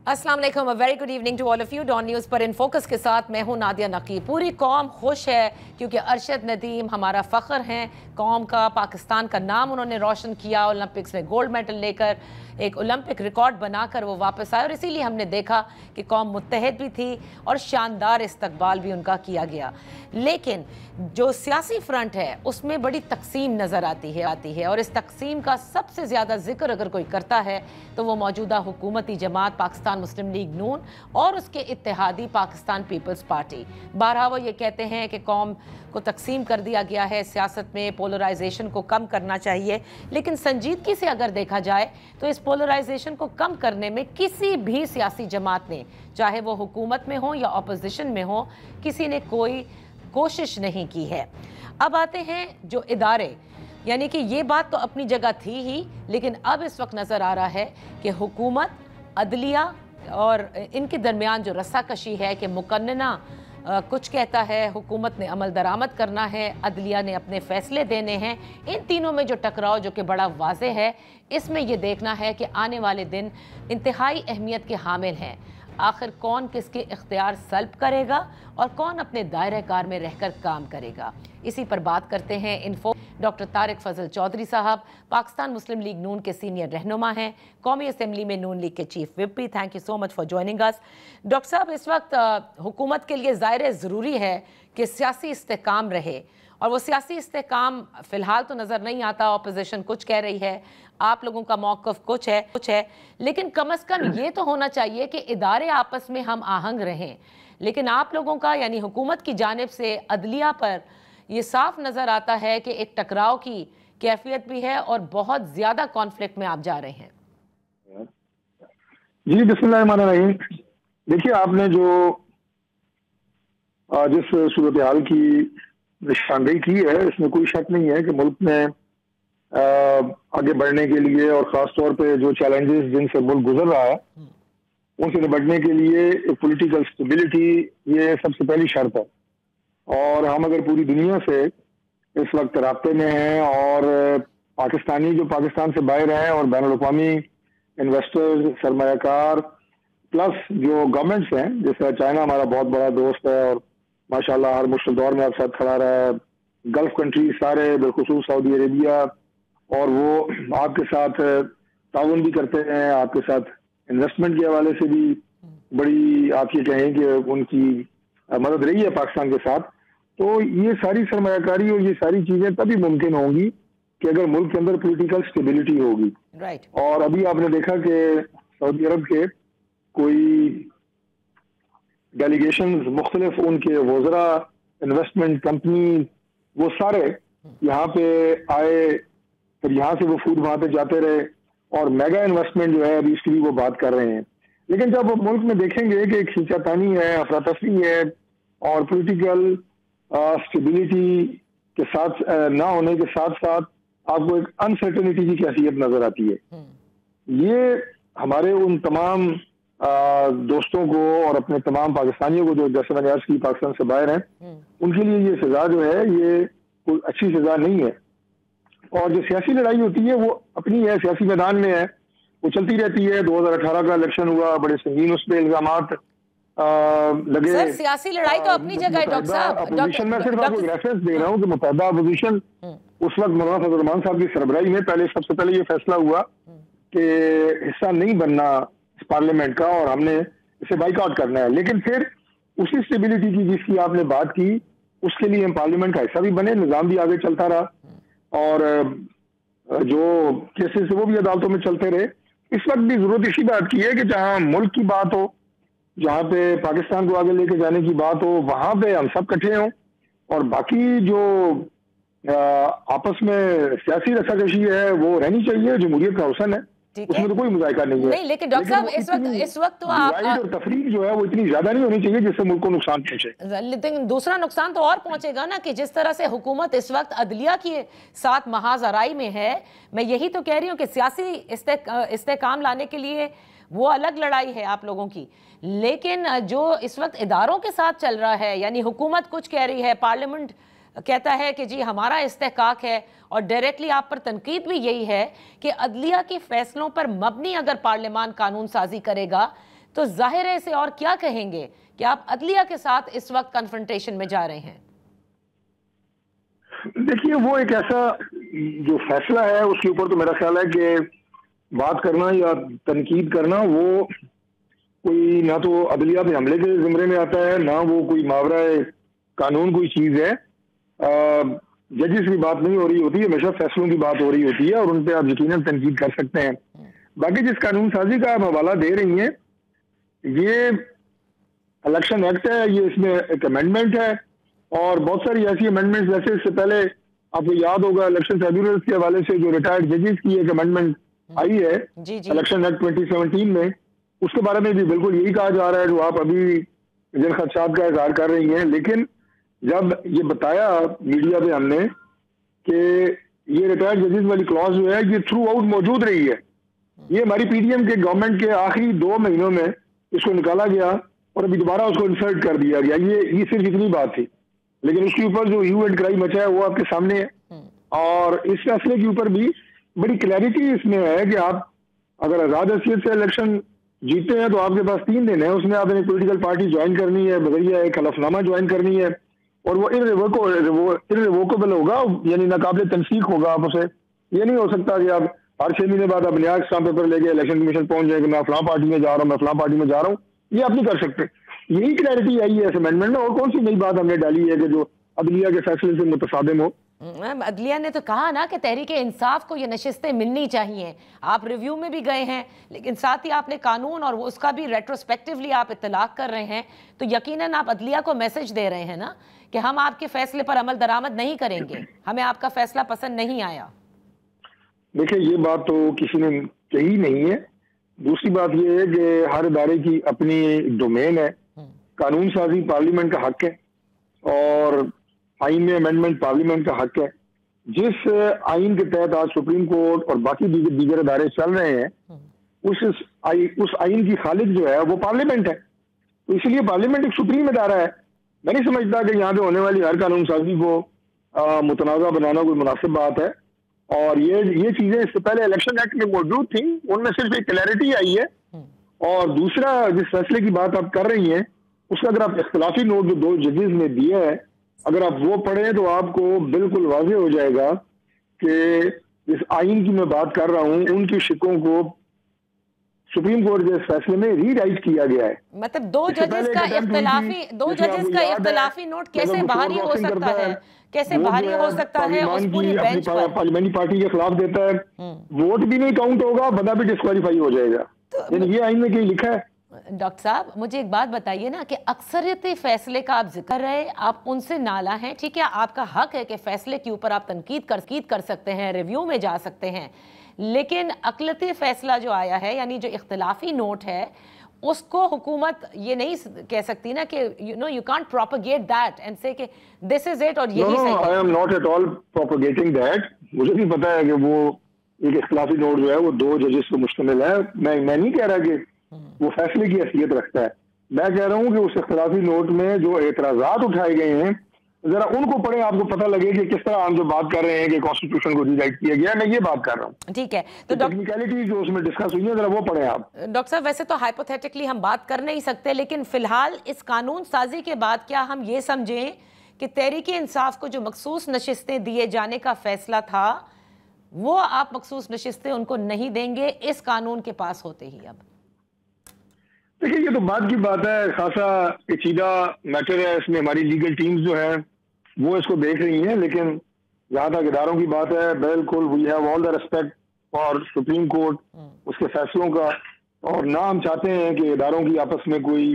अस्सलाम वालेकुम, very good evening to all of you. Dawn News पर इन फोकस के साथ मैं हूं नादिया नकीब। पूरी कौम खुश है क्योंकि अरशद नदीम हमारा फ़ख्र हैं कौम का। पाकिस्तान का नाम उन्होंने रोशन किया, ओलंपिक्स में गोल्ड मेडल लेकर एक ओलंपिक रिकॉर्ड बनाकर वो वापस आए और इसीलिए हमने देखा कि कौम मुत्तहद भी थी और शानदार इस्तकबाल भी उनका किया गया। लेकिन जो सियासी फ्रंट है उसमें बड़ी तकसीम नज़र आती है और इस तकसीम का सबसे ज़्यादा जिक्र अगर कोई करता है तो वो मौजूदा हुकूमती जमात पाकिस्तान मुस्लिम लीग नून और उसके इत्तेहादी पाकिस्तान पीपल्स पार्टी। बारहा वो ये कहते हैं कि कौम को तकसीम कर दिया गया है, सियासत में पोलराइजेशन को कम करना चाहिए। लेकिन संजीदगी से अगर देखा जाए तो इस पोलराइजेशन को कम करने में किसी भी सियासी जमात ने, चाहे वो हुकूमत में हो या अपोजिशन में हो, किसी ने कोई कोशिश नहीं की है। अब आते हैं जो इदारे, यानी कि ये बात तो अपनी जगह थी ही, लेकिन अब इस वक्त नज़र आ रहा है कि हुकूमत, अदलिया और इनके दरमियान जो रस्साकशी है कि मुकन्ना कुछ कहता है, हुकूमत ने अमल दरामद करना है, अदलिया ने अपने फैसले देने हैं। इन तीनों में जो टकराव जो कि बड़ा वाज़े है, इसमें यह देखना है कि आने वाले दिन इंतहाई अहमियत के हामिल हैं। आखिर कौन किसके इख्तियार सल्ब करेगा और कौन अपने दायरे कार में रहकर काम करेगा, इसी पर बात करते हैं। इन्फो डॉक्टर तारिक फजल चौधरी साहब पाकिस्तान मुस्लिम लीग नून के सीनियर रहनुमा हैं, कौमी असम्बली में नून लीग के चीफ विप भी। Thank you so much for joining us. Doctor साहब, इस वक्त हुकूमत के लिए ज़ाहिर ज़रूरी है कि सियासी इस्तेकाम रहे, और वो सियासी इस्तेकाम फ़िलहाल तो नज़र नहीं आता। अपोजिशन कुछ कह रही है, आप लोगों का मौक़िफ़ कुछ है, लेकिन कम अज़ कम ये तो होना चाहिए कि इदारे आपस में हम आहंग रहें। लेकिन आप लोगों का यानी हुकूमत की जानिब से अदलिया पर ये साफ नज़र आता है कि एक टकराव की कैफियत भी है और बहुत ज़्यादा कॉन्फ्लिक्ट में आप जा रहे हैं। जी बिस्मिल्लाहिर्रहमानिर्रहीम। देखिए, आपने जो जिस सूरत हाल की निशानदेही की है, इसमें कोई शक नहीं है कि मुल्क में आगे बढ़ने के लिए और ख़ास तौर पे जो चैलेंजेस जिनसे मुल्क गुजर रहा है उनसे निपटने के लिए एक पॉलिटिकल स्टेबिलिटी ये सबसे पहली शर्त है। और हम अगर पूरी दुनिया से इस वक्त राब्ते में हैं और पाकिस्तानी जो पाकिस्तान से बाहर हैं और बैनुल अक़वामी इन्वेस्टर्स, सरमायाकार प्लस जो गवर्नमेंट्स हैं, जैसे चाइना हमारा बहुत बड़ा दोस्त है और माशाल्लाह हर मुश्किल दौर में आप साथ खड़ा रहा है, गल्फ कंट्री सारे बिलखुसूस सऊदी अरेबिया, और वो आपके साथ ताउन भी करते हैं, आपके साथ इन्वेस्टमेंट के हवाले से भी बड़ी आप ये कहें कि उनकी मदद रही है पाकिस्तान के साथ। तो ये सारी सरमायाकारी और ये सारी चीज़ें तभी मुमकिन होंगी कि अगर मुल्क के अंदर पॉलिटिकल स्टेबिलिटी होगी। और अभी आपने देखा कि सऊदी अरब के कोई डेलीगेशन मुख्तलिफ उनके वज़रा, इन्वेस्टमेंट कंपनी, वो सारे यहाँ पे आए, फिर यहाँ से वो फूड वहाँ पे जाते रहे और मेगा इन्वेस्टमेंट जो है अभी इसकी भी वो बात कर रहे हैं। लेकिन जब वो मुल्क में देखेंगे कि खींचातानी है, अफरा तफरी है और पॉलिटिकल स्टेबिलिटी के साथ ना होने के साथ साथ आपको एक अनसर्टेनिटी की कैफियत नजर आती है। ये हमारे उन तमाम दोस्तों को और अपने तमाम पाकिस्तानियों को जो जैसे मैंने अर्ज की पाकिस्तान से बाहर हैं, उनके लिए ये सजा जो है ये कोई अच्छी सजा नहीं है। और जो सियासी लड़ाई होती है वो अपनी है, सियासी मैदान में है, वो चलती रहती है। 2018 का इलेक्शन हुआ, बड़े संगीन उस पर इल्जामात लगे। सर, सियासी लड़ाई तो अपनी जगह है डॉक्टर साहब। अपोजिशन में सिर्फ आपको रेफरेंस दे रहा हूँ कि मुतहदा अपोजिशन उस वक्त मौलाना फजल रहमान साहब की सरबराही में सबसे पहले ये फैसला हुआ कि हिस्सा नहीं बनना इस पार्लियामेंट का और हमने इसे बाइकआउट करना है। लेकिन फिर उसी स्टेबिलिटी की जिसकी आपने बात की, उसके लिए हम पार्लियामेंट का हिस्सा भी बने, निज़ाम भी आगे चलता रहा और जो केसेस वो भी अदालतों में चलते रहे। इस वक्त भी जरूरत इसी बात की है कि जहां मुल्क की बात हो, जहां पे पाकिस्तान को आगे लेके जाने की बात हो, वहां पे हम सब इकट्ठे हों और बाकी जो आपस में सियासी रस्साकशी है वो रहनी चाहिए। जमहूरियत का हुसन है, उसमें तो कोई मुजाहिका नहीं है। नहीं, लेकिन डॉक्टर साहब इस वक्त तो आप और तफरीक जो है वो इतनी ज्यादा नहीं होनी चाहिए जिससे मुल्क को नुकसान पहुंचे। लेकिन दूसरा नुकसान तो और पहुंचेगा ना कि जिस तरह से हुकूमत इस वक्त अदलिया के साथ महाजराई में है। मैं यही तो कह रही हूँ कि सियासी इस्तेकाम लाने के लिए वो अलग लड़ाई है आप लोगों की, लेकिन जो इस वक्त इदारों के साथ चल रहा है, यानी हुकूमत कुछ कह रही है, पार्लियामेंट कहता है कि जी हमारा इस्तेहकाक है, और डायरेक्टली आप पर तनकीद भी यही है कि अदलिया के फैसलों पर मबनी अगर पार्लियामान कानून साजी करेगा तो जाहिर है इसे और क्या कहेंगे कि आप अदलिया के साथ इस वक्त कन्फ्रंटेशन में जा रहे हैं? देखिए, वो एक ऐसा जो फैसला है उसके ऊपर तो मेरा ख्याल है कि बात करना या तनकीद करना वो कोई ना तो अदलिया पे हमले के ज़िम्रे में आता है, ना वो कोई मावरा कानून कोई चीज़ है। जजेस की बात नहीं हो रही होती है, हमेशा फैसलों की बात हो रही होती है और उन पर आप यकीनन तनकीद कर सकते हैं। बाकी जिस कानून साजी का आप हवाला दे रही हैं, ये इलेक्शन एक्ट है, ये इसमें एक अमेंडमेंट है और बहुत सारी ऐसी अमेंडमेंट्स, जैसे इससे पहले आपको याद होगा इलेक्शन ट्रिब्यूनल के हवाले से जो रिटायर्ड जजेस की एक अमेंडमेंट आई है इलेक्शन एक्ट 2017 में, उसके बारे में भी बिल्कुल यही कहा जा रहा है जो आप अभी जिन खदशात का इजहार कर रही हैं। लेकिन जब ये बताया मीडिया पे हमने कि ये रिटायर्ड जजेस वाली क्लॉज जो है ये थ्रू आउट मौजूद रही है, ये हमारी पीडीएम के गवर्नमेंट के आखिरी 2 महीनों में इसको निकाला गया और अभी दोबारा उसको इंसर्ट कर दिया गया। ये सिर्फ इतनी बात थी, लेकिन उसके ऊपर जो ह्यू एंड क्राई मचा है वो आपके सामने है। और इस फैसले के ऊपर भी बड़ी क्लैरिटी इसमें है कि आप अगर आजाद हैसियत से इलेक्शन जीते हैं तो आपके पास 3 दिन है, उसमें आपने पॉलिटिकल पार्टी ज्वाइन करनी है, बजरिया एक हलफनामा ज्वाइन करनी है और वो इररिवोकेबल होगा, यानी नाकाबिल तनसीख होगा। आप उसे ये नहीं हो सकता कि आप हर 6 महीने बाद आप नया स्टाम्प पेपर लेके इलेक्शन कमीशन पहुंच जाएंगे, मैं फलां पार्टी में जा रहा हूँ, मैं फलां पार्टी में जा रहा हूँ, ये आप नहीं कर सकते। यही क्लैरिटी आई है इस अमेंडमेंट में, और कौन सी नई बात हमने डाली है कि जो अदलिया के फैसले से मुतसादिम हो। अदलिया ने तो कहा ना कि तहरीके इंसाफ को ये नशिस्तें मिलनी चाहिए। आप रिव्यू में भी गए हैं, लेकिन साथ ही आपने कानून और वो उसका भी रेट्रोस्पेक्टिवली आप इत्तलाक कर रहे हैं, तो यकीनन आप अदलिया को मैसेज दे रहे हैं ना कि हम आपके फैसले पर अमल दरामद नहीं करेंगे, हमें आपका फैसला पसंद नहीं आया। देखिए, ये बात तो किसी ने कही नहीं है। दूसरी बात ये है कि हर इदारे की अपनी डोमेन है, कानून साजी पार्लियामेंट का हक है और आइन में अमेंडमेंट पार्लियामेंट का हक है। जिस आइन के तहत आज सुप्रीम कोर्ट और बाकी दीगर इदारे चल रहे हैं, उस आइन की खालिक जो है वो पार्लियामेंट है, तो इसलिए पार्लियामेंट एक सुप्रीम इदारा है। मैं नहीं समझता कि यहाँ पे होने वाली हर कानून साजी को मुतनाज़ा बनाना कोई मुनासिब बात है। और ये चीजें इससे पहले इलेक्शन एक्ट में मौजूद थी, उनमें सिर्फ एक क्लैरिटी आई है। और दूसरा, जिस फैसले की बात आप कर रही हैं उसका अगर आप इख्तिलाफी नोट जो 2 जजेस ने दिया है, अगर आप वो पढ़ें तो आपको बिल्कुल वाज़ेह हो जाएगा कि जिस आइन की मैं बात कर रहा हूँ उनकी शिकों को सुप्रीम कोर्ट के फैसले में रीराइट किया गया है। मतलब 2 जजेस का इख्तिलाफी नोट कैसे बाहरी हो सकता है, कैसे बाहरी हो सकता है उस पूरी बेंच पर? पार्लियामेंटी पार्टी के खिलाफ देता है, वोट भी नहीं काउंट होगा, बंदा भी डिस्क्वालीफाई हो जाएगा। तो ये आइन में कहीं लिखा है? डॉक्टर साहब, मुझे एक बात बताइए ना कि अक्सरियती फैसले का आप जिक्र रहे, आप उनसे नाला हैं, ठीक है, आपका हक है कि फैसले के ऊपर आप तनकीद कर सकते हैं, रिव्यू में जा सकते हैं, लेकिन अक़लती फैसला जो आया है, यानी जो इख्तिलाफी नोट है, उसको हुकूमत ये नहीं कह सकती ना कि you can't propagate that and से कि दिस इज इट और यही सही है। I am not at all propagating that. मुझे भी पता है कि वो एक इख्तिलाफी नोट जो है वो 2 जजेस पर मुश्तमिल है। मैं नहीं कह रहा कि वो फैसले की हैसियत रखता है, मैं कह रहा हूँ कि उस इख्तिलाफी नोट में जो एतराजात उठाए गए हैं जरा उनको पढ़े, आपको पता लगे कि किस तरह हम जो बात कर रहे हैं कि कॉन्स्टिट्यूशन को रीराइट किया गया, मैं ये बात कर रहा हूँ। ठीक है, तो टेक्निकलिटी जो उसमें डिस्कस हुई है जरा वो पढ़े आप। डॉक्टर साहब, वैसे तो हाइपोथेटिकली हम बात कर नहीं सकते, लेकिन फिलहाल इस कानून साजी के बाद क्या हम ये समझें कि तहरीक इंसाफ को जो मखसूस नशिस्तें दिए जाने का फैसला था वो आप मखसूस नशिस्तें उनको नहीं देंगे इस कानून के पास होते ही? अब देखिए, ये तो बाद की बात है, खासा पेचीदा मैटर है, इसमें हमारी लीगल टीम्स जो है वो इसको देख रही हैं, लेकिन जहाँ तक इदारों की बात है, बिल्कुल we have all the respect for Supreme Court, उसके फैसलों का, और ना हम चाहते हैं कि इदारों की आपस में कोई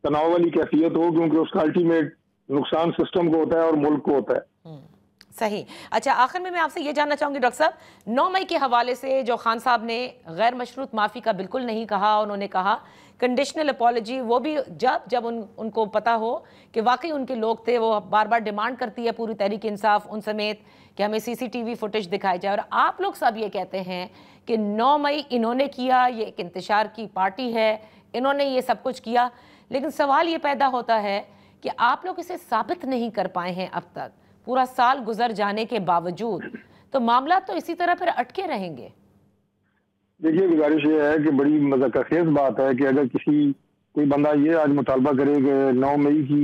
तनाव वाली कैफियत हो, क्योंकि उसका अल्टीमेट नुकसान सिस्टम को होता है और मुल्क को होता है। सही। अच्छा, आखिर में मैं आपसे ये जानना चाहूंगी डॉक्टर साहब, 9 मई के हवाले से जो खान साहब ने गैर मशरूत माफ़ी का बिल्कुल नहीं कहा, उन्होंने कहा कंडीशनल अपॉलॉजी, वो भी जब उनको पता हो कि वाकई उनके लोग थे, वो बार बार डिमांड करती है पूरी तहरीक इंसाफ उन समेत कि हमें CCTV फुटेज दिखाई जाए। और आप लोग सब ये कहते हैं कि 9 मई इन्होंने किया, ये एक इंतशार की पार्टी है, इन्होंने ये सब कुछ किया, लेकिन सवाल ये पैदा होता है कि आप लोग इसे साबित नहीं कर पाए हैं अब तक, पूरा साल गुजर जाने के बावजूद, तो मामला तो इसी तरह फिर अटके रहेंगे। देखिए, गुजारिश ये है कि बड़ी मज़ाक़खेज़ बात है कि अगर किसी कोई बंदा ये आज मुतालबा करे कि 9 मई की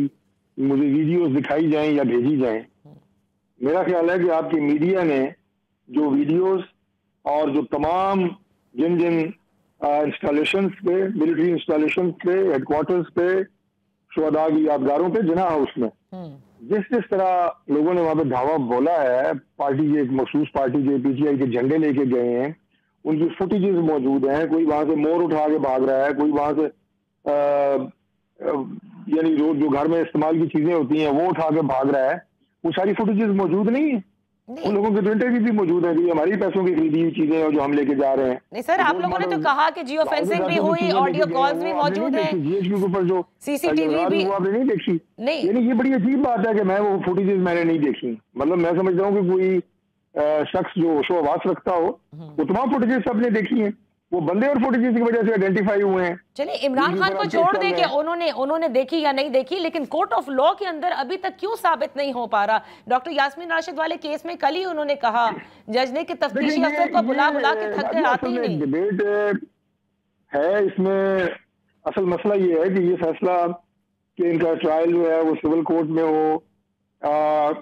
मुझे वीडियोस दिखाई जाएं या भेजी जाएं, मेरा ख्याल है कि आपकी मीडिया ने जो वीडियोस और जो तमाम जिन जिन इंस्टॉलेशन पे, मिलिट्री इंस्टॉलेशन पे, हेडक्वार्टर्स पे, शुहदा की यादगारों पे, जिना हाउस में जिस जिस तरह लोगों ने वहां पे धावा बोला है, पार्टी के एक मखसूस पार्टी के पीटीआई के झंडे लेके गए हैं, उनकी फुटेजेस मौजूद हैं। कोई वहां से मोर उठा के भाग रहा है, कोई वहां से यानी जो घर में इस्तेमाल की चीजें होती हैं वो उठा के भाग रहा है। वो सारी फुटेजेस मौजूद नहीं है। उन लोगों के तो इंटरव्यू भी मौजूद है कि हमारी पैसों की खरीदी हुई चीजें हैं जो हम लेके जा रहे हैं। नहीं सर, आप लोगों ने तो कहा कि जियो फेंसिंग भी हुई, ऑडियो कॉल्स भी मौजूद है, जीएचक्यू के ऊपर जो सीसीटीवी भी वो आपने नहीं देखी। नहीं, यानी ये बड़ी अजीब बात है कि मैं वो फुटेजेस मैंने नहीं देखी। मतलब मैं समझता हूँ कि कोई शख्स जो होशो आवास रखता हो वो तमाम फुटेजेस सबने देखी हैं। वो बंदे और फुटेजेस की वजह से आइडेंटिफाई हुए हैं। चलिए, इमरान खान को छोड़ दें कि उन्होंने देखी या नहीं देखी, लेकिन कोर्ट ऑफ लॉ के अंदर अभी तक क्यों साबित नहीं हो पा रहा? डॉक्टर यास्मीन राशिद वाले केस में कल ही उन्होंने कहा, जज ने कि तफ्तीशी अफसर को बुला के थक गए, आते ही नहीं। डिबेट है इसमें। असल मसला ये है कि ये फैसला कि इनका ट्रायल जो है वो सिविल कोर्ट में हो,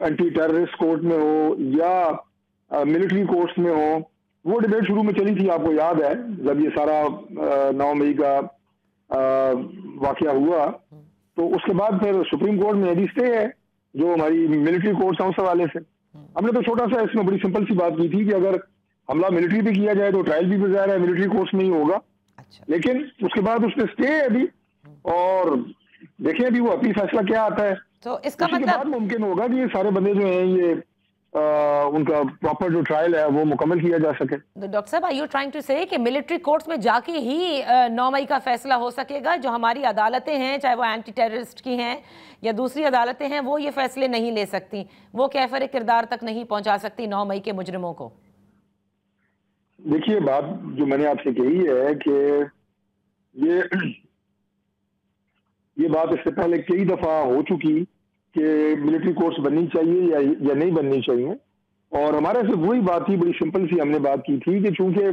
एंटी टेररिस्ट कोर्ट में हो या मिलिट्री कोर्ट्स में हो, वो डिबेट शुरू में चली थी। आपको याद है जब ये सारा 9 मई का वाकया हुआ, तो उसके बाद फिर सुप्रीम कोर्ट में यदि स्टे है जो हमारी मिलिट्री कोर्ट्स हैं उस हवाले से। हमने तो छोटा सा इसमें बड़ी सिंपल सी बात की थी कि अगर हमला मिलिट्री पे किया जाए तो ट्रायल भी गुजारा है मिलिट्री कोर्ट्स में ही होगा। अच्छा। लेकिन उसके बाद उसमें स्टे है अभी, और देखें अभी वो अपनी फैसला क्या आता है। तो इसका मतलब मुमकिन होगा कि ये सारे बंदे जो हैं ये उनका प्रॉपर जो ट्रायल है वो मुकम्मल किया जा सके। डॉक्टर साहब, आर यू ट्राइंग टू से कि मिलिट्री कोर्ट्स में जाके ही 9 मई का फैसला हो सकेगा? जो हमारी अदालतें हैं, चाहे वो एंटी टेररिस्ट की हैं या दूसरी अदालतें हैं, वो ये फैसले नहीं ले सकती, वो कैफर किरदार तक नहीं पहुंचा सकती 9 मई के मुजरिमों को? देखिए, बात जो मैंने आपसे कही है कि ये बात इससे पहले कई दफा हो चुकी कि मिलिट्री कोर्ट्स बननी चाहिए या नहीं बननी चाहिए, और हमारे से वही बात थी, बड़ी सिंपल सी हमने बात की थी कि चूंकि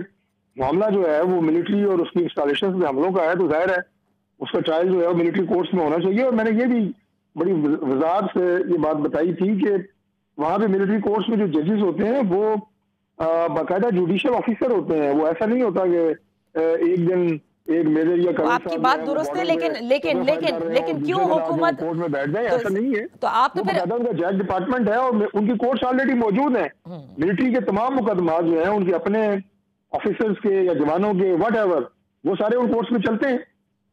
मामला जो है वो मिलिट्री और उसकी इंस्टॉलेशन में हमलों का है, तो जाहिर है उसका ट्रायल जो है वो मिलिट्री कोर्ट्स में होना चाहिए। और मैंने ये भी बड़ी वजाहत से ये बात बताई थी कि वहाँ पे मिलिट्री कोर्ट्स में जो जजेस होते हैं वो बाकायदा जुडिशियल ऑफिसर होते हैं। वो ऐसा नहीं होता कि एक दिन एक मेजर या आपकी बात दुरुस्त है, लेकिन क्यों हुकूमत कोर्ट में बैठ जाए, ऐसा नहीं है। तो आप तो फिर उनका जज डिपार्टमेंट है और उनकी कोर्ट्स ऑलरेडी मौजूद हैं। मिलिट्री के तमाम मुकदमा जो हैं उनके अपने ऑफिसर्स के या जवानों के व्हाटएवर, वो सारे उन कोर्ट्स में चलते हैं।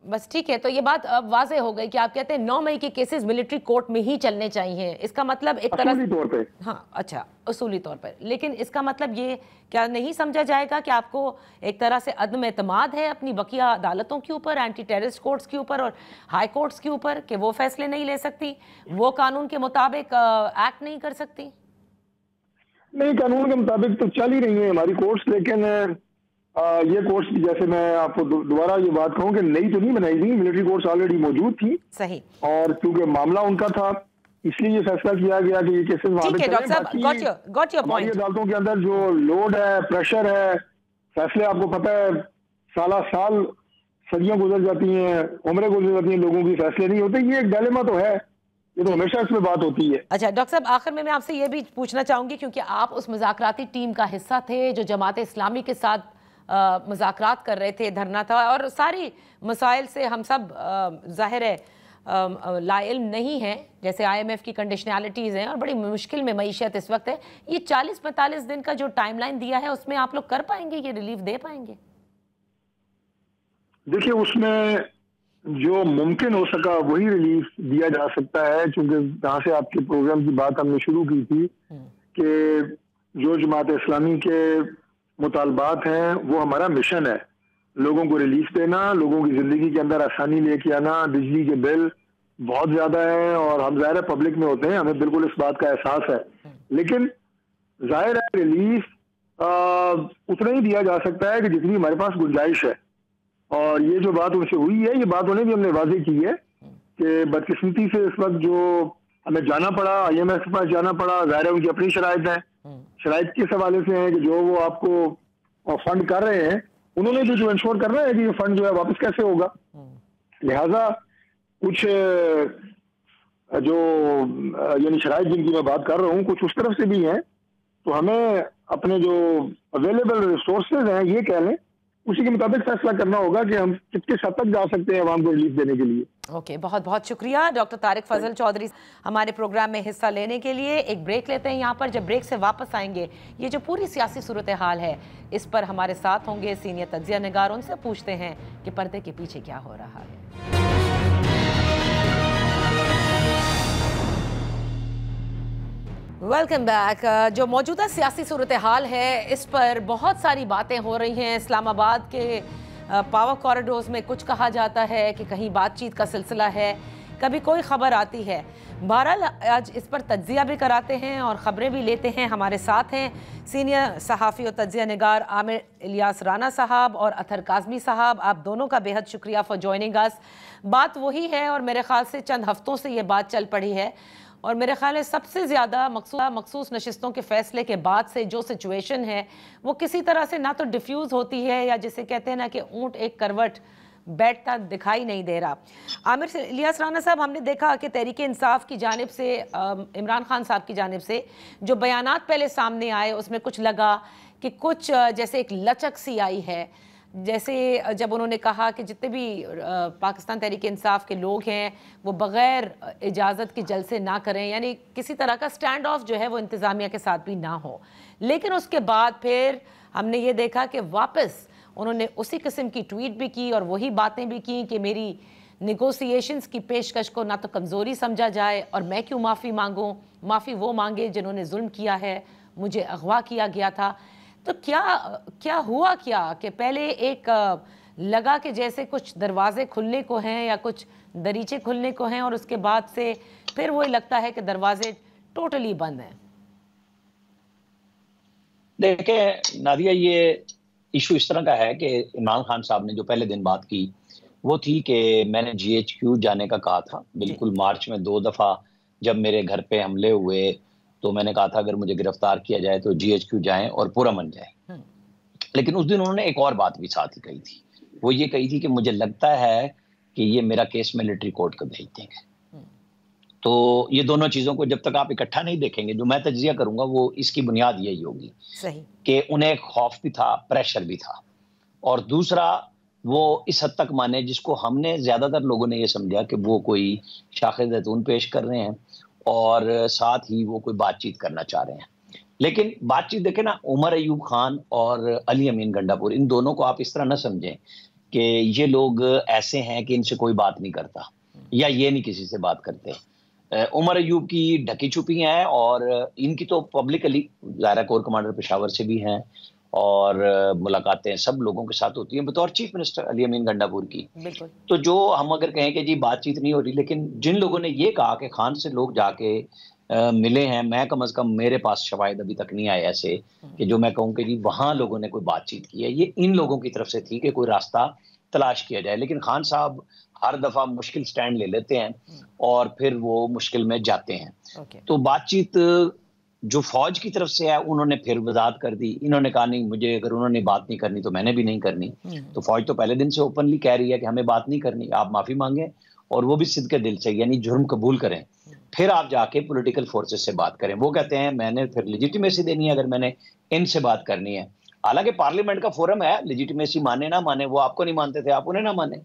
बस ठीक है, तो ये बात अब वाज़ेह हो गई कि आप कहते हैं 9 मई के केसेस मिलिट्री कोर्ट में ही चलने चाहिए। इसका मतलब एक तरह उसूली तौर पे, हाँ अच्छा, उसूली तौर पर, लेकिन इसका मतलब ये क्या नहीं समझा जाएगा कि आपको एक तरह से अदम एतमाद है अपनी बकिया अदालतों के ऊपर, एंटी टेररिस्ट कोर्ट्स के ऊपर और हाई कोर्ट्स के ऊपर, कि वो फैसले नहीं ले सकती, वो कानून के मुताबिक एक्ट नहीं कर सकती? नहीं, कानून के मुताबिक तो चल ही रही है हमारी कोर्ट्स, लेकिन ये कोर्स भी, जैसे मैं आपको दोबारा ये बात कहूँ कि नई तो नहीं बनाई गई, मिलिट्री कोर्स ऑलरेडी मौजूद थी। सही। और क्योंकि मामला उनका था इसलिए ये फैसला किया गया कि ये केसेस वहां पे चलें। हमारी अदालतों के अंदर जो लोड है, प्रेशर है, फैसले आपको पता है साल सदियां गुजर जाती हैं, उम्रें गुजर जाती हैं, लोगों की फैसले नहीं होते। ये एक डायलेमा तो है, ये तो हमेशा इसमें बात होती है। अच्छा डॉक्टर साहब, आखिर में मैं आपसे ये भी पूछना चाहूंगी, क्योंकि आप उस मुज़ाकराती टीम का हिस्सा थे जो जमात इस्लामी के साथ मुज़ाकरात कर रहे थे, धरना था, और सारी मसाइल से हम सब जाहिर है लाइल्म नहीं है, जैसे IMF की कंडीशनैलिटीज़ हैं और बड़ी मुश्किल में मईशत इस वक्त है। ये 40-45 दिन का जो टाइमलाइन दिया है उसमें आप लोग कर पाएंगे, ये रिलीफ दे पाएंगे? देखिए, उसमें जो मुमकिन हो सका वही रिलीफ दिया जा सकता है, क्योंकि जहाँ से आपके प्रोग्राम की बात हमने शुरू की थी कि जो जमात इस्लामी के मुतालबात हैं वो हमारा मिशन है, लोगों को रिलीफ देना, लोगों की जिंदगी के अंदर आसानी लेके आना। बिजली के बिल बहुत ज्यादा है और हम जाहिर है पब्लिक में होते हैं, हमें बिल्कुल इस बात का एहसास है, लेकिन जाहिर है रिलीफ उतना ही दिया जा सकता है कि जितनी हमारे पास गुंजाइश है। और ये जो बात उनसे हुई है, ये बात उन्हें भी हमने वाज़ेह की है कि बदकिस्मती से इस वक्त जो हमें जाना पड़ा, IMF के पास जाना पड़ा, जाहिर है उनकी अपनी शराइत है, शराइत किस हवाले से है कि जो वो आपको फंड कर रहे हैं, उन्होंने भी जो इंश्योर करना है कि ये फंड जो है वापस कैसे होगा। लिहाजा कुछ जो यानी शराइत जिनकी मैं बात कर रहा हूँ कुछ उस तरफ से भी हैं, तो हमें अपने जो अवेलेबल रिसोर्सेज हैं ये कह लें, उसी के मुताबिक फैसला करना होगा कि हम कितने हद तक जा सकते हैं अवाम को रिलीफ देने के लिए। ओके, बहुत बहुत शुक्रिया डॉक्टर तारिक फजल चौधरी हमारे प्रोग्राम में हिस्सा लेने के लिए। एक ब्रेक लेते हैं यहाँ पर। जब ब्रेक से वापस आएंगे, ये जो पूरी सियासी सूरत हाल है इस पर हमारे साथ होंगे सीनियर तज्जिया निगार। उनसे पूछते हैं कि पर्दे के पीछे क्या हो रहा है। Welcome back. जो मौजूदा सियासी सूरत हाल है इस पर बहुत सारी बातें हो रही हैं। इस्लामाबाद के पावर कॉरिडोर्स में कुछ कहा जाता है कि कहीं बातचीत का सिलसिला है, कभी कोई खबर आती है। बहरहाल आज इस पर तज्जिया भी कराते हैं और ख़बरें भी लेते हैं। हमारे साथ हैं सीनियर सहाफ़ी और तज्जिया निगार आमिर इलियास राना साहब और अतहर काज़मी साहब। आप दोनों का बेहद शुक्रिया फॉर जॉइनिंग अस। बात वही है और मेरे ख़्याल से चंद हफ्तों से ये बात चल पड़ी है और मेरे ख्याल है सबसे ज़्यादा मखसूस नशिस्तों के फ़ैसले के बाद से जो सिचुएशन है वो किसी तरह से ना तो डिफ्यूज़ होती है या जिसे कहते हैं ना कि ऊँट एक करवट बैठता दिखाई नहीं दे रहा। आमिर इलियास राना साहब, हमने देखा कि तहरीक इंसाफ की जानिब से इमरान खान साहब की जानिब से जो बयानात पहले सामने आए उसमें कुछ लगा कि कुछ जैसे एक लचक सी आई है, जैसे जब उन्होंने कहा कि जितने भी पाकिस्तान तहरीक इंसाफ के लोग हैं वो बग़ैर इजाज़त के जलसे ना करें, यानी किसी तरह का स्टैंड ऑफ जो है वो इंतज़ामिया के साथ भी ना हो। लेकिन उसके बाद फिर हमने ये देखा कि वापस उन्होंने उसी किस्म की ट्वीट भी की और वही बातें भी की कि मेरी नेगोशिएशंस की पेशकश को ना तो कमज़ोरी समझा जाए और मैं क्यों माफ़ी मांगूँ, माफ़ी वो मांगे जिन्होंने जुल्म किया है, मुझे अगवा किया गया था। तो क्या हुआ कि पहले एक लगा कि जैसे कुछ दरवाजे खुलने को हैं या कुछ दरीचे खुलने को हैं और उसके बाद से फिर वही लगता है कि दरवाजे टोटली बंद हैं। देखिए नादिया, ये इशू इस तरह का है कि इमरान खान साहब ने जो पहले दिन बात की वो थी कि मैंने GHQ जाने का कहा था। बिल्कुल मार्च में 2 दफ़ा जब मेरे घर पे हमले हुए तो मैंने कहा था अगर मुझे गिरफ्तार किया जाए तो GHQ जाएं और पूरा मन जाए। लेकिन उस दिन उन्होंने एक और बात भी साथ ही कही थी। वो ये कही थी कि मुझे लगता है कि ये मेरा केस मिलिट्री कोर्ट को भेज देंगे। तो ये दोनों चीज़ों को जब तक आप इकट्ठा नहीं देखेंगे, जो मैं तज्जिया करूंगा वो इसकी बुनियाद यही होगी कि उन्हें खौफ भी था, प्रेशर भी था, और दूसरा वो इस हद तक माने जिसको हमने ज़्यादातर लोगों ने ये समझा कि वो कोई शाखे ज़ैतून पेश कर रहे हैं और साथ ही वो कोई बातचीत करना चाह रहे हैं। लेकिन बातचीत देखें ना, उमर अयूब खान और अली अमीन गंडापुर, इन दोनों को आप इस तरह ना समझें कि ये लोग ऐसे हैं कि इनसे कोई बात नहीं करता या ये नहीं किसी से बात करते। उमर अयूब की ढकी छुपी हैं और इनकी तो पब्लिकली ज़ाहिर कोर कमांडर पेशावर से भी हैं और मुलाकातें सब लोगों के साथ होती हैं बतौर चीफ मिनिस्टर अली अमीन गंडापुर की। तो जो हम अगर कहें कि जी बातचीत नहीं हो रही, लेकिन जिन लोगों ने ये कहा कि खान से लोग जाके मिले हैं, मैं कम से कम मेरे पास शवाहिद अभी तक नहीं आए ऐसे कि जो मैं कहूँ कि जी वहाँ लोगों ने कोई बातचीत की है, ये इन लोगों की तरफ से थी कि कोई रास्ता तलाश किया जाए। लेकिन खान साहब हर दफा मुश्किल स्टैंड ले लेते हैं और फिर वो मुश्किल में जाते हैं। तो बातचीत जो फौज की तरफ से है उन्होंने फिर वजाहत कर दी। इन्होंने कहा नहीं, मुझे अगर उन्होंने बात नहीं करनी तो मैंने भी नहीं करनी। तो फौज तो पहले दिन से ओपनली कह रही है कि हमें बात नहीं करनी, आप माफी मांगे और वो भी सिद्ध के दिल से, यानी जुर्म कबूल करें, फिर आप जाके पॉलिटिकल फोर्सेस से बात करें। वो कहते हैं मैंने फिर लेजिटिमेसी देनी है अगर मैंने इनसे बात करनी है। हालांकि पार्लियामेंट का फोरम है, लेजिटिमेसी माने ना माने, वो आपको नहीं मानते थे, आप उन्हें ना माने।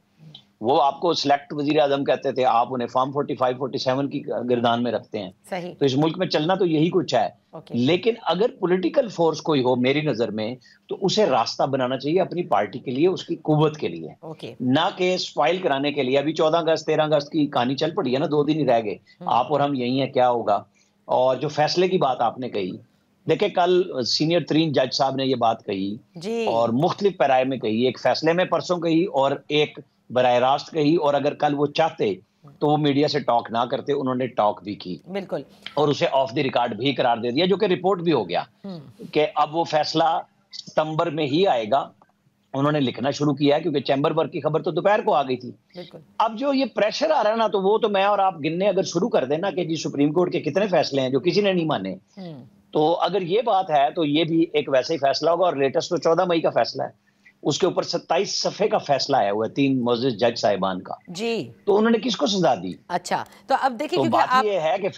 वो आपको सिलेक्ट वजीर आजम कहते थे, आप उन्हें फॉर्म 45, 47 की गिरदान में रखते हैं। सही। तो इस मुल्क में चलना तो यही कुछ है। लेकिन अगर पॉलिटिकल फोर्स कोई हो मेरी नजर में, तो उसे रास्ता बनाना चाहिए अपनी पार्टी के लिए, उसकी कुव्वत के लिए, ना कि स्पाइल कराने के लिए। अभी 14 अगस्त 13 अगस्त की कहानी चल पड़ी है ना, 2 दिन ही रह गए, आप और हम यही है, क्या होगा। और जो फैसले की बात आपने कही, देखिए कल सीनियर तरीन जज साहब ने ये बात कही और मुख्तलिफ पैराए में कही, एक फैसले में परसों कही और एक बराह रास्त कही। और अगर कल वो चाहते तो वो मीडिया से टॉक ना करते, उन्होंने टॉक भी की बिल्कुल, और उसे ऑफ द रिकॉर्ड भी करार दे दिया, जो कि रिपोर्ट भी हो गया कि अब वो फैसला सितंबर में ही आएगा। उन्होंने लिखना शुरू किया है क्योंकि चैम्बर वर्क की खबर तो दोपहर को आ गई थी। अब जो ये प्रेशर आ रहा है ना, तो वो तो मैं और आप गिनने अगर शुरू कर देना कि जी सुप्रीम कोर्ट के कितने फैसले हैं जो किसी ने नहीं माने, तो अगर ये बात है तो ये भी एक वैसे ही फैसला होगा। और लेटेस्ट तो 14 मई का फैसला है। उसके ऊपर 27 सफ़े का फैसला आया हुआ है 3 मुअज़्ज़िज़ जज साहिबान का। जी। तो उन्होंने किसको सजा दी? अच्छा, तो अब देखिए, तो क्योंकि बात आप ये है कि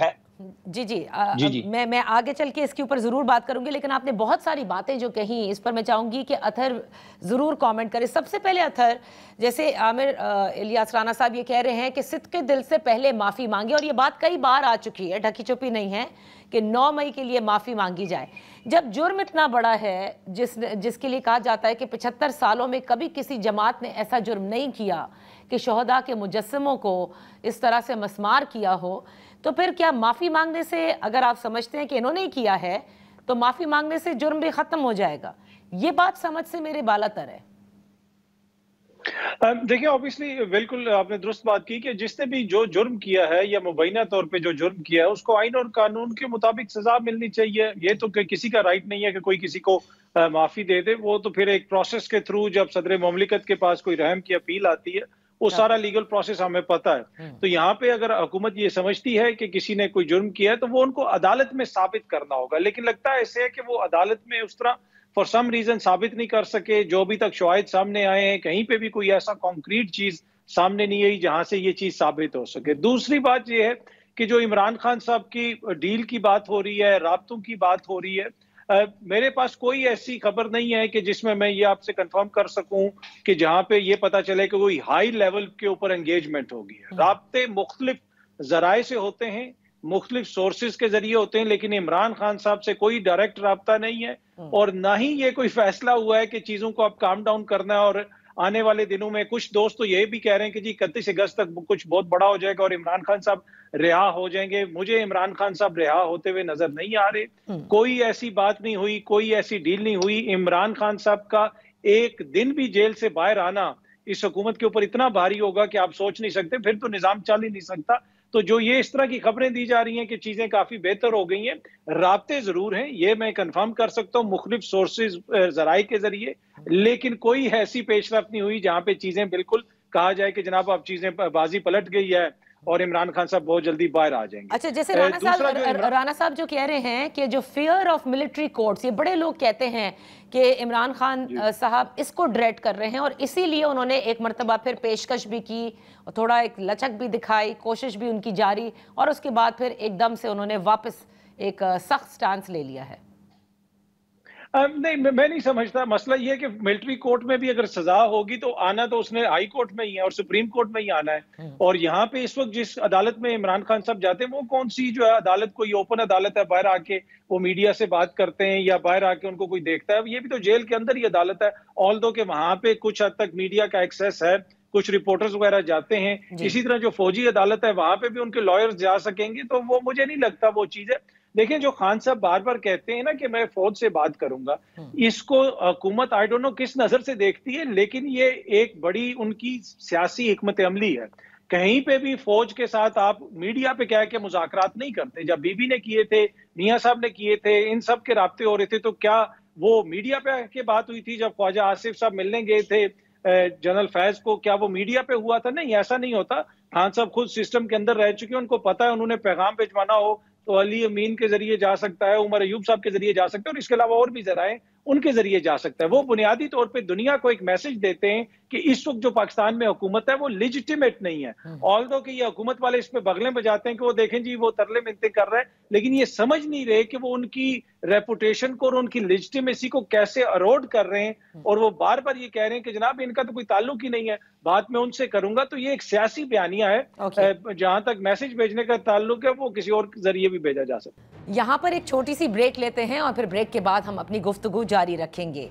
जी, जी। जी, अब जी। मैं आगे चल के इसके ऊपर ज़रूर बात करूँगी, लेकिन आपने बहुत सारी बातें जो कहीं, इस पर मैं चाहूँगी कि अतहर ज़रूर कमेंट करें। सबसे पहले अतहर, जैसे आमिर इलियास राना साहब ये कह रहे हैं कि सिद्क़े दिल से पहले माफ़ी मांगे, और ये बात कई बार आ चुकी है, ढकी छुपी नहीं है, कि 9 मई के लिए माफ़ी मांगी जाए। जब जुर्म इतना बड़ा है, जिसके लिए कहा जाता है कि 75 सालों में कभी किसी जमात ने ऐसा जुर्म नहीं किया कि शोहदा के मुजस्समों को इस तरह से मस्मार किया हो, तो फिर क्या माफ़ी मांगने से, अगर आप समझते हैं कि इन्होंने ही किया है, तो माफ़ी मांगने से जुर्म भी ख़त्म हो जाएगा? ये बात समझ से मेरे बालातर है। देखिए, ऑब्वियसली बिल्कुल आपने दुरुस्त बात की कि जिसने भी जो जुर्म किया है या मुबैना तौर पे जो जुर्म किया है, उसको आइन और कानून के मुताबिक सजा मिलनी चाहिए। ये तो किसी का राइट नहीं है कि कोई किसी को माफ़ी दे दे। वो तो फिर एक प्रोसेस के थ्रू, जब सदर मुमलिकत के पास कोई रहम की अपील आती है, वो सारा लीगल प्रोसेस हमें पता है। तो यहाँ पे अगर हुकूमत ये समझती है कि किसी ने कोई जुर्म किया है, तो वो उनको अदालत में साबित करना होगा। लेकिन लगता है ऐसे है कि वो अदालत में उस तरह फॉर सम रीजन साबित नहीं कर सके। जो अभी तक शवाहिद सामने आए हैं, कहीं पे भी कोई ऐसा कॉन्क्रीट चीज सामने नहीं आई जहां से ये चीज साबित हो सके। दूसरी बात ये है कि जो इमरान खान साहब की डील की बात हो रही है, राब्तों की बात हो रही है, मेरे पास कोई ऐसी खबर नहीं है कि जिसमें मैं ये आपसे कंफर्म कर सकूं कि जहां पे ये पता चले कि कोई हाई लेवल के ऊपर एंगेजमेंट होगी। राब्ते मुख्तलिफ जराए से होते हैं, मुख्तलिफ सोर्सेज के जरिए होते हैं, लेकिन इमरान खान साहब से कोई डायरेक्ट राब्ता नहीं है, और ना ही ये कोई फैसला हुआ है कि चीजों को अब काम डाउन करना है। और आने वाले दिनों में कुछ दोस्त तो ये भी कह रहे हैं कि जी 31 अगस्त तक कुछ बहुत बड़ा हो जाएगा और इमरान खान साहब रिहा हो जाएंगे। मुझे इमरान खान साहब रिहा होते हुए नजर नहीं आ रहे। कोई ऐसी बात नहीं हुई, कोई ऐसी डील नहीं हुई। इमरान खान साहब का एक दिन भी जेल से बाहर आना इस हुकूमत के ऊपर इतना भारी होगा कि आप सोच नहीं सकते। फिर तो निजाम चल ही नहीं सकता। तो जो ये इस तरह की खबरें दी जा रही हैं कि चीजें काफी बेहतर हो गई हैं, राब्ते जरूर हैं, ये मैं कंफर्म कर सकता हूँ मुख्तलिफ सोर्सेज जराए के जरिए, लेकिन कोई ऐसी पेशरफ्त नहीं हुई जहां पे चीजें बिल्कुल कहा जाए कि जनाब अब चीजें बाजी पलट गई है और इमरान खान साहब बहुत जल्दी बाहर आ जाएंगे। अच्छा, जैसे राना साहब जो कह रहे हैं कि जो फियर ऑफ मिलिट्री कोर्ट्स, ये बड़े लोग कहते हैं कि इमरान खान साहब इसको ड्रेड कर रहे हैं, और इसीलिए उन्होंने एक मरतबा फिर पेशकश भी की, और थोड़ा एक लचक भी दिखाई, कोशिश भी उनकी जारी, और उसके बाद फिर एकदम से उन्होंने वापस एक सख्त स्टांस ले लिया है। नहीं, मैं नहीं समझता। मसला ये है कि मिलिट्री कोर्ट में भी अगर सजा होगी तो आना तो उसने हाई कोर्ट में ही है और सुप्रीम कोर्ट में ही आना है। और यहाँ पे इस वक्त जिस अदालत में इमरान खान साहब जाते हैं, वो कौन सी जो है अदालत, कोई ओपन अदालत है, बाहर आके वो मीडिया से बात करते हैं या बाहर आके उनको कोई देखता है? ये भी तो जेल के अंदर ही अदालत है। ऑल दो के वहां पे कुछ हद तक मीडिया का एक्सेस है, कुछ रिपोर्टर्स वगैरह जाते हैं। इसी तरह जो फौजी अदालत है वहां पे भी उनके लॉयर्स जा सकेंगे। तो वो मुझे नहीं लगता वो चीज है। देखें, जो खान साहब बार बार कहते हैं ना कि मैं फौज से बात करूंगा, इसको हुकूमत आई डोंट नो किस नजर से देखती है, लेकिन ये एक बड़ी उनकी सियासी हिकमत अमली है। कहीं पे भी फौज के साथ आप मीडिया पे कह के मुज़ाकरात नहीं करते। जब बीबी ने किए थे, मियां साहब ने किए थे, इन सब के राब्ते हो रहे थे, तो क्या वो मीडिया पे आके बात हुई थी? जब ख्वाजा आसिफ साहब मिलने गए थे जनरल फैज को, क्या वो मीडिया पे हुआ था? नहीं, ऐसा नहीं होता। खान साहब खुद सिस्टम के अंदर रह चुके हैं, उनको पता है उन्होंने पैगाम भिजवाना हो तो अली अमीन के जरिए जा सकता है, उमर अयूब साहब के जरिए जा सकता है, और इसके अलावा और भी जराए उनके जरिए जा सकता है। वो बुनियादी तौर पे दुनिया को एक मैसेज देते हैं कि इस वक्त जो पाकिस्तान में हुकूमत है वो लेजिटिमेट नहीं है। ऑल्दो कि ये हुकूमत वाले इस पे बगलें बजाते हैं कि वो देखें जी वो तरले मिन्नतें कर रहे हैं, लेकिन ये समझ नहीं रहे कि वो उनकी रेपुटेशन को और उनकी लेजिटिमेसी को कैसे अरोड कर रहे हैं। और वो बार बार ये कह रहे हैं कि जनाब इनका तो कोई ताल्लुक ही नहीं है, बात मैं उनसे करूंगा। तो ये एक सियासी बयानिया है। जहां तक मैसेज भेजने का ताल्लुक है वो किसी और जरिए भी भेजा जा सकता है। यहाँ पर एक छोटी सी ब्रेक लेते हैं और फिर ब्रेक के बाद हम अपनी गुफ्तगू जारी रखेंगे।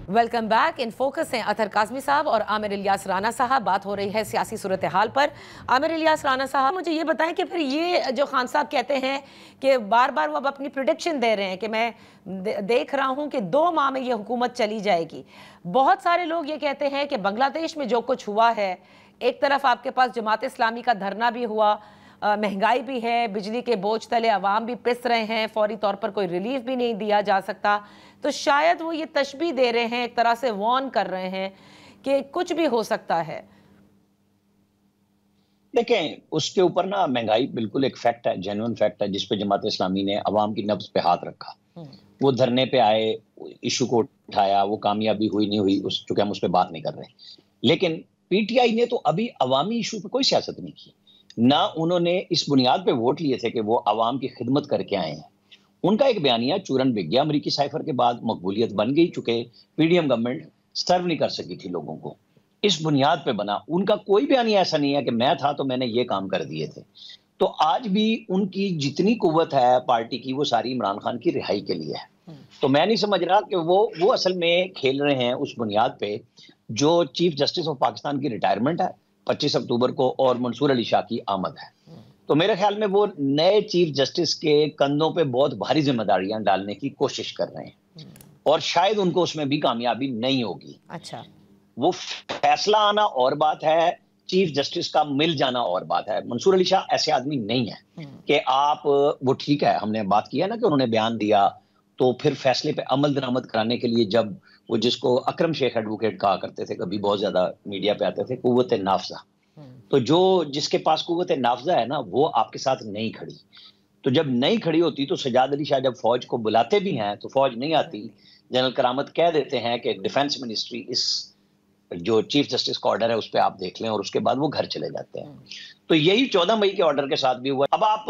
Welcome back. इन फोकस हैं अतहर काज़मी साहब और आमिर इलियास राना साहब। बात हो रही है सियासी सूरत हाल पर। आमिर इलियास राना साहब, मुझे ये बताएं कि फिर ये जो खान साहब कहते हैं कि बार बार वो अब अपनी प्रिडिक्शन दे रहे हैं कि मैं देख रहा हूं कि 2 माह में ये हुकूमत चली जाएगी। बहुत सारे लोग ये कहते हैं कि बांग्लादेश में जो कुछ हुआ है, एक तरफ आपके पास जमात इस्लामी का धरना भी हुआ, महंगाई भी है, बिजली के बोझ तले अवाम भी पिस रहे हैं, फौरी तौर पर कोई रिलीफ भी नहीं दिया जा सकता, तो शायद वो ये तशबीह दे रहे हैं, एक तरह से वार्न कर रहे हैं कि कुछ भी हो सकता है। देखें, उसके ऊपर ना महंगाई बिल्कुल एक फैक्ट है, जेन्युइन फैक्ट है, जिसपे जमात इस्लामी ने अवाम की नब्ज पे हाथ रखा। वो धरने पे आए, इशू को उठाया, वो कामयाबी हुई नहीं हुई चूंकि हम उस पर बात नहीं कर रहे, लेकिन पीटीआई ने तो अभी अवामी इशू पे कोई सियासत नहीं की ना। उन्होंने इस बुनियाद पे वोट लिए थे कि वो अवाम की खिदमत करके आए हैं। उनका एक बयानिया चूरन बिक गया अमरीकी साइफर के बाद, मकबूलियत बन गई, चूंकि पीडीएम गवर्नमेंट सर्व नहीं कर सकी थी लोगों को, इस बुनियाद पे बना। उनका कोई बयानिया ऐसा नहीं है कि मैं था तो मैंने ये काम कर दिए थे। तो आज भी उनकी जितनी कुव्वत है पार्टी की, वो सारी इमरान खान की रिहाई के लिए है। तो मैं नहीं समझ रहा कि वो असल में खेल रहे हैं उस बुनियाद पे जो चीफ जस्टिस ऑफ पाकिस्तान की रिटायरमेंट है 25 अक्टूबर को और मंसूर अली शाह की आमद है। तो मेरे ख्याल में वो नए चीफ जस्टिस के कंधों पे बहुत भारी जिम्मेदारियां डालने की कोशिश कर रहे हैं और शायद उनको उसमें भी कामयाबी नहीं होगी। अच्छा, वो फैसला आना और बात है, चीफ जस्टिस का मिल जाना और बात है। मंसूर अली शाह ऐसे आदमी नहीं है कि आप, वो ठीक है, हमने बात किया ना कि उन्होंने बयान दिया तो फिर फैसले पे अमल दरामद कराने के लिए, जब वो जिसको अकरम शेख एडवोकेट कहा करते थे, कभी बहुत ज्यादा मीडिया पे आते थे, कुव्वत नाफजा, तो जो जिसके पास कुव्वत नाफजा है ना, वो आपके साथ नहीं खड़ी। तो जब नहीं खड़ी होती तो सजाद अली शाह जब फौज को बुलाते भी हैं तो फौज नहीं आती। जनरल करामत कह देते हैं कि डिफेंस मिनिस्ट्री इस जो चीफ जस्टिस का ऑर्डर है उस पर आप देख लें, और उसके बाद वो घर चले जाते हैं। तो यही 14 मई के ऑर्डर के साथ भी हुआ। अब आप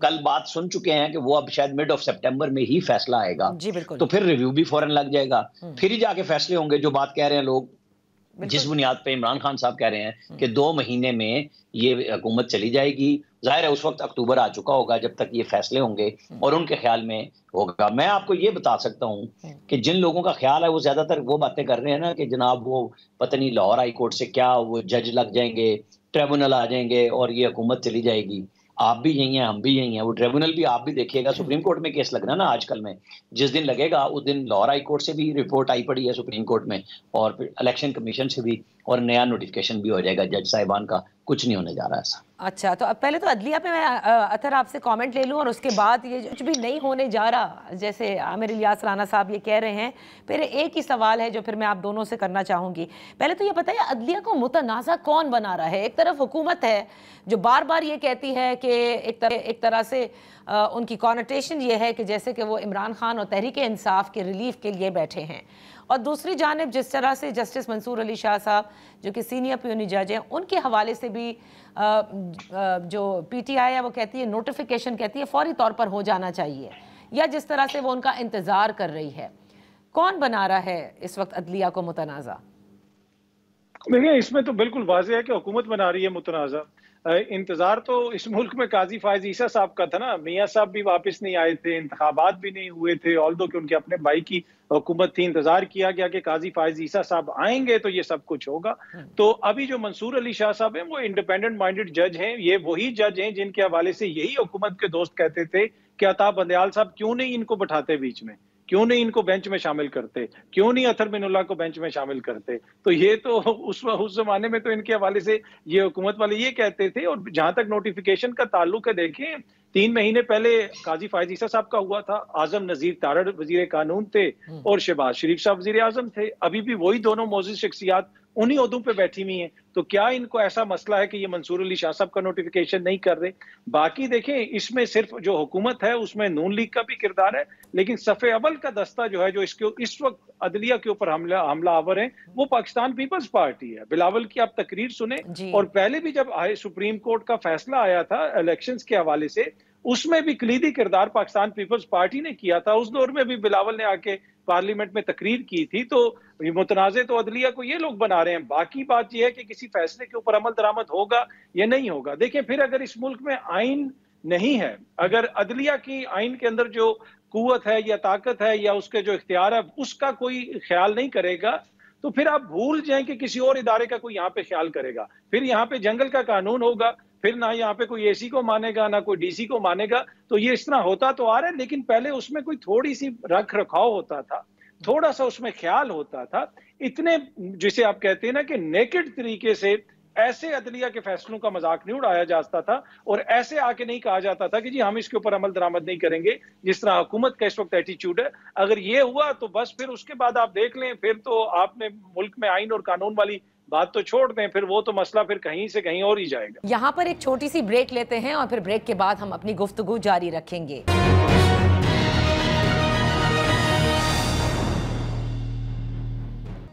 कल बात सुन चुके हैं कि वो अब शायद मिड ऑफ सितंबर में ही फैसला आएगा। जी बिल्कुल। तो फिर रिव्यू भी फौरन लग जाएगा, फिर ही जाके फैसले होंगे। जो बात कह रहे हैं लोग, जिस बुनियाद पे इमरान खान साहब कह रहे हैं कि 2 महीने में ये हुकूमत चली जाएगी, जाहिर है उस वक्त अक्टूबर आ चुका होगा जब तक ये फैसले होंगे और उनके ख्याल में होगा। मैं आपको ये बता सकता हूं कि जिन लोगों का ख्याल है वो ज्यादातर वो बातें कर रहे हैं ना कि जनाब वो पता नहीं लाहौर हाई कोर्ट से क्या वो जज लग जाएंगे, ट्रिब्यूनल आ जाएंगे और ये हुकूमत चली जाएगी। आप भी यही हैं, हम भी यही हैं। वो ट्रिब्यूनल भी आप भी देखिएगा, सुप्रीम कोर्ट में केस लगना ना आजकल में, जिस दिन लगेगा उस दिन लाहौर हाई कोर्ट से भी रिपोर्ट आई पड़ी है सुप्रीम कोर्ट में, और फिर इलेक्शन कमीशन से भी, और नया नोटिफिकेशन भी हो जाएगा जज साहिबान का। कुछ नहीं होने जा रहा ऐसा। अच्छा, तो अब पहले तो अदलिया पे मैं अतर आपसे कमेंट ले लूं और उसके बाद ये कुछ भी नहीं होने जा रहा जैसे आमिर इलियास राना साहब ये कह रहे हैं। फिर एक ही सवाल है जो फिर मैं आप दोनों से करना चाहूँगी। पहले तो ये बताइए, अदलिया को मुतनाज़ा कौन बना रहा है? एक तरफ हुकूमत है जो बार बार ये कहती है कि एक तरह से उनकी कॉनोटेशन ये है कि जैसे कि वो इमरान खान और तहरीक इंसाफ के रिलीफ के लिए बैठे हैं, और दूसरी जानिब जिस तरह से जस्टिस मंसूर अली शाह साहब जो कि सीनियर प्यूनी जज हैं, उनके हवाले से भी जो पीटीआई है वो कहती है, नोटिफिकेशन कहती है फौरी तौर पर हो जाना चाहिए, या जिस तरह से वो उनका इंतज़ार कर रही है। कौन बना रहा है इस वक्त अदलिया को मुतनाज़ा? देखिए, इसमें तो बिल्कुल वाज़ेह है कि हुकूमत बना रही है मुतनाज़ा। इंतजार तो इस मुल्क में काजी फायज ईसा साहब का था ना। मियाँ साहब भी वापस नहीं आए थे, इंतखाबात भी नहीं हुए थे, ऑल्दो कि उनके अपने भाई की हुकूमत थी। इंतजार किया गया कि काजी फायज ईसा साहब आएंगे तो ये सब कुछ होगा। तो अभी जो मंसूर अली शाह साहब हैं वो इंडिपेंडेंट माइंडेड जज हैं। ये वही जज हैं जिनके हवाले से यही हुकूमत के दोस्त कहते थे कि अता बंदयाल साहब क्यों नहीं इनको बैठाते बीच में, क्यों नहीं इनको बेंच में शामिल करते, क्यों नहीं अतर बिनुल्लाह को बेंच में शामिल करते। तो ये तो उस जमाने में तो इनके हवाले से ये हुकूमत वाले ये कहते थे। और जहां तक नोटिफिकेशन का ताल्लुक है, देखें 3 महीने पहले काजी फायज ईसा साहब का हुआ था, आजम नजीर तारड़ वजीर कानून थे और शहबाज शरीफ साहब वजीर आजम थे। अभी भी वही दोनों मोअज़्ज़िज़ शख्सियात उन्हीं ओहदों पे बैठी हुई हैं। तो क्या इनको ऐसा मसला है कि ये मंसूर अली शाह साहब का नोटिफिकेशन नहीं कर रहे? बाकी देखें, इसमें सिर्फ जो हुकूमत है उसमें नून लीग का भी किरदार है, लेकिन सफ़े अव्वल का दस्ता जो है जो इसके इस वक्त अदलिया के ऊपर हमला आवर है वो पाकिस्तान पीपल्स पार्टी है। बिलावल की आप तकरीर सुने, और पहले भी जब सुप्रीम कोर्ट का फैसला आया था इलेक्शंस के हवाले से, उसमें भी कलीदी किरदार पाकिस्तान पीपल्स पार्टी ने किया था। उस दौर में भी बिलावल ने आके पार्लियामेंट में तकरीर की थी। तो मुतनाज़े तो अदलिया को ये लोग बना रहे हैं। बाकी बात यह है कि किसी फैसले के ऊपर अमल दरामद होगा या नहीं होगा। देखिए, फिर अगर इस मुल्क में आइन नहीं है, अगर अदलिया की आइन के अंदर जो कुव्वत है या ताकत है या उसके जो इख्तियार है उसका कोई ख्याल नहीं करेगा, तो फिर आप भूल जाएं कि किसी और इदारे का कोई यहाँ पे ख्याल करेगा। फिर यहाँ पे जंगल का कानून होगा, फिर ना यहाँ पे कोई एसी को मानेगा ना कोई डीसी को मानेगा। तो ये इस तरह होता तो आ रहा है, लेकिन पहले उसमें कोई थोड़ी सी रख रखाव होता था, थोड़ा सा उसमें ख्याल होता था। इतने जिसे आप कहते हैं ना कि नेकेड तरीके से ऐसे अदलिया के फैसलों का मजाक नहीं उड़ाया जाता था, और ऐसे आके नहीं कहा जाता था कि जी हम इसके ऊपर अमल दरामद नहीं करेंगे, जिस तरह हुकूमत का इस वक्त एटीट्यूड है। अगर ये हुआ तो बस फिर उसके बाद आप देख लें, फिर तो आपने मुल्क में आइन और कानून वाली बात तो छोड़ दें, फिर वो तो मसला फिर कहीं से कहीं और ही जाएगा। यहाँ पर एक छोटी सी ब्रेक लेते हैं और फिर ब्रेक के बाद हम अपनी गुफ्तगू जारी रखेंगे।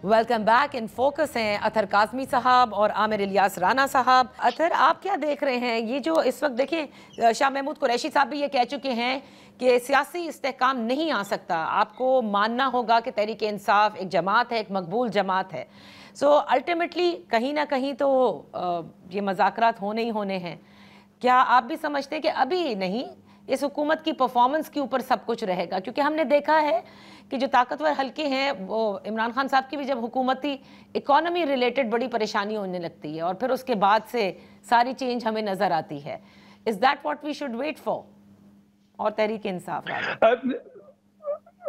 Welcome back. इन फोकस हैं अतर काज़मी साहब और आमिर इलियास राना साहब। अतर, आप क्या देख रहे हैं ये जो इस वक्त, देखें शाह महमूद कुरैशी साहब भी ये कह चुके हैं कि सियासी इस्तेहकाम नहीं आ सकता, आपको मानना होगा कि तहरीक इंसाफ एक जमात है, एक मकबूल जमात है। सो अल्टीमेटली कहीं ना कहीं तो ये मज़ाकरात होने ही होने हैं। क्या आप भी समझते हैं कि अभी नहीं, इस हुकूमत की परफॉर्मेंस के ऊपर सब कुछ रहेगा? क्योंकि हमने देखा है कि जो ताकतवर हल्के हैं, वो इमरान खान साहब की भी जब हुकूमत थी, इकॉनमी रिलेटेड बड़ी परेशानी होने लगती है और फिर उसके बाद से सारी चेंज हमें नज़र आती है। Is that what we should wait for? और तहरीक इंसाफ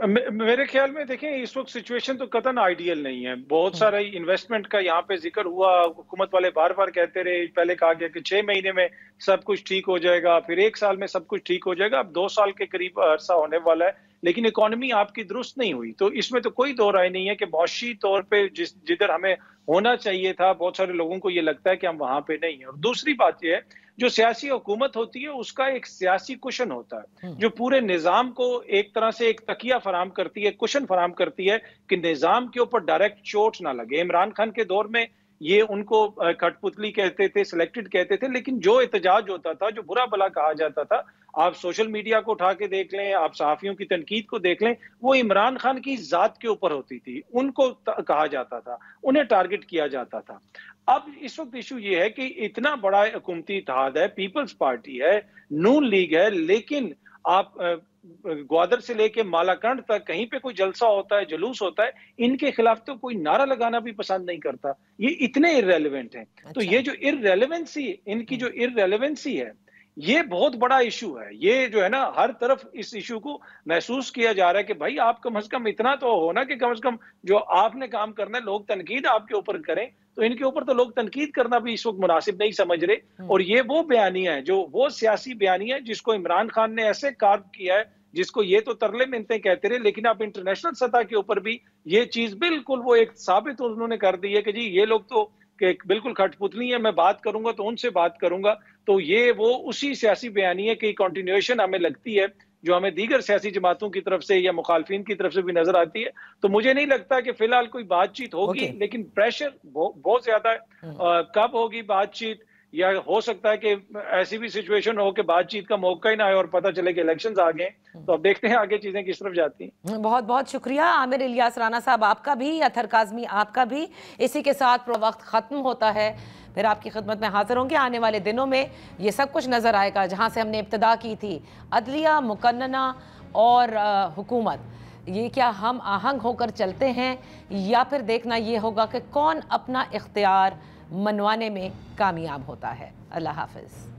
मेरे ख्याल में देखें, इस वक्त सिचुएशन तो कतन आइडियल नहीं है। बहुत सारा इन्वेस्टमेंट का यहाँ पे जिक्र हुआ, हुकूमत वाले बार बार कहते रहे, पहले कहा गया कि 6 महीने में सब कुछ ठीक हो जाएगा, फिर 1 साल में सब कुछ ठीक हो जाएगा। अब 2 साल के करीब अरसा होने वाला है, लेकिन इकोनॉमी आपकी दुरुस्त नहीं हुई। तो इसमें तो कोई दो राय नहीं है कि मौशी तौर पे जिधर हमें होना चाहिए था, बहुत सारे लोगों को ये लगता है कि हम वहां पे नहीं है। और दूसरी बात यह है, जो सियासी हुकूमत होती है उसका एक सियासी कुशन होता है जो पूरे निजाम को एक तरह से एक तकिया फराम करती है, कुशन फराम करती है कि निजाम के ऊपर डायरेक्ट चोट ना लगे। इमरान खान के दौर में ये उनको कठपुतली कहते थे, सिलेक्टेड कहते थे, लेकिन जो एहतजाज होता था, जो बुरा भला कहा जाता था, आप सोशल मीडिया को उठा के देख लें, आप सहाफियों की तनकीद को देख लें, वो इमरान खान की जात के ऊपर होती थी। उनको कहा जाता था, उन्हें टारगेट किया जाता था। अब इस वक्त इशू ये है कि इतना बड़ा हुकूमती इत्तेहाद है, पीपल्स पार्टी है, नून लीग है, लेकिन आप ग्वादर से लेके मालाकंड तक कहीं पे कोई जलसा होता है, जुलूस होता है, इनके खिलाफ तो कोई नारा लगाना भी पसंद नहीं करता। ये इतने इररेलेवेंट हैं। तो ये जो इररेलेवेंसी, इनकी जो इररेलेवेंसी है, ये बहुत बड़ा इशू है। ये जो है ना, हर तरफ इस इशू को महसूस किया जा रहा है कि भाई आप कम से कम इतना तो हो ना कि कम से कम जो आपने काम करना है, लोग तनकीद आपके ऊपर करें। तो इनके ऊपर तो लोग तनकीद करना भी इस वक्त मुनासिब नहीं समझ रहे। और ये वो बयानियां है, जो वो सियासी बयानियां है जिसको इमरान खान ने ऐसे कार्य किया है, जिसको ये तो तरले मिन्नतें कहते रहे, लेकिन आप इंटरनेशनल सतह के ऊपर भी ये चीज बिल्कुल वो एक साबित उन्होंने कर दी है कि जी ये लोग तो कि बिल्कुल कठपुतली है, मैं बात करूंगा तो उनसे बात करूंगा। तो ये वो उसी सियासी बयानिया की कंटिन्यूएशन हमें लगती है जो हमें दीगर सियासी जमातों की तरफ से या मुखालफिन की तरफ से भी नजर आती है। तो मुझे नहीं लगता कि फिलहाल कोई बातचीत होगी, लेकिन प्रेशर बहुत ज्यादा है। कब होगी बातचीत, या हो सकता है कि ऐसी भी सिचुएशन हो कि बातचीत का मौका ही ना आए और पता चले कि इलेक्शंस आ गए। तो अब देखते हैं आगे चीजें किस तरफ जाती हैं। बहुत बहुत शुक्रिया आमिर इलियास राना साहब, आपका भी, अतर काज़मी आपका भी। इसी के साथ वक्त ख़त्म होता है, फिर आपकी खिदमत में हाजिर होंगे आने वाले दिनों में। ये सब कुछ नज़र आएगा जहाँ से हमने इब्तिदा की थी, अदलिया, मुकन्नना और हुकूमत, ये क्या हम आहंग होकर चलते हैं, या फिर देखना ये होगा कि कौन अपना इख्तियार मनवाने में कामयाब होता है। अल्लाह हाफ़िज़।